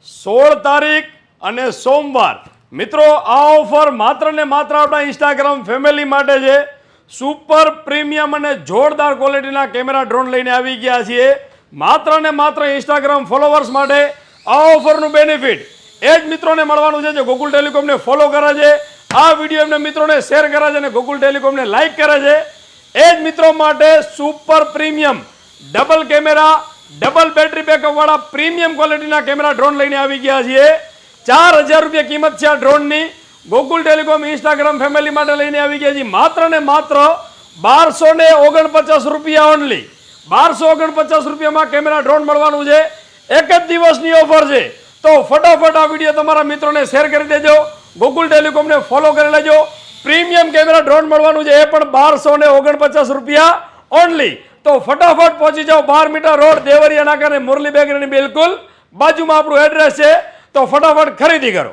16 તારીખ અને સોમવાર મિત્રો આ ઓફર માત્ર ને માત્ર આપણા ઇન્સ્ટાગ્રામ ફેમિલી માટે છે. સુપર પ્રીમિયમ અને જોરદાર ક્વોલિટીના કેમેરા ડ્રોન લઈને આવી ગયા છીએ માત્ર ને માત્ર ઇન્સ્ટાગ્રામ ફોલોવર્સ માટે. આ ઓફરનું બેનિફિટ એ જ મિત્રોને મળવાનું છે જે ગોકુલ ટેલિકોમને ફોલો કરે છે, આ વિડીયો એમને મિત્રોને શેર કરે છે અને ગોકુલ ટેલિકોમને લાઈક કરે છે. એ જ મિત્રો માટે super premium double camera double battery backup વાળા પ્રીમિયમ ક્વોલિટીના કેમેરા ડ્રોન લઈને આવી ગયા છીએ. 4000 રૂપિયા કિંમત છે આ ડ્રોનની. ગોકુલ ટેલિકોમ ઇન્સ્ટાગ્રામ ફેમિલી માટે લઈને આવી ગયા છીએ માત્ર ને માત્ર 1249 રૂપિયા ઓનલી. 1249 રૂપિયામાં કેમેરા ડ્રોન મળવાનું છે. એક જ દિવસની ઓફર છે તો ફટાફટ આ વિડીયો તમારા મિત્રોને શેર કરી દેજો, ગોકુલ ટેલિકોમને ફોલો કરી લેજો. પ્રીમિયમ કેમેરા ડ્રોન મળવાનું છે એ પણ 1249 રૂપિયા ઓનલી. તો ફટાફટ પહોંચી જાઓ 12 મીટર રોડ દેવરિયા નાકા અને મુરલી બેકરીની બિલકુલ બાજુમાં આપણું એડ્રેસ છે. તો ફટાફટ ખરીદી કરો.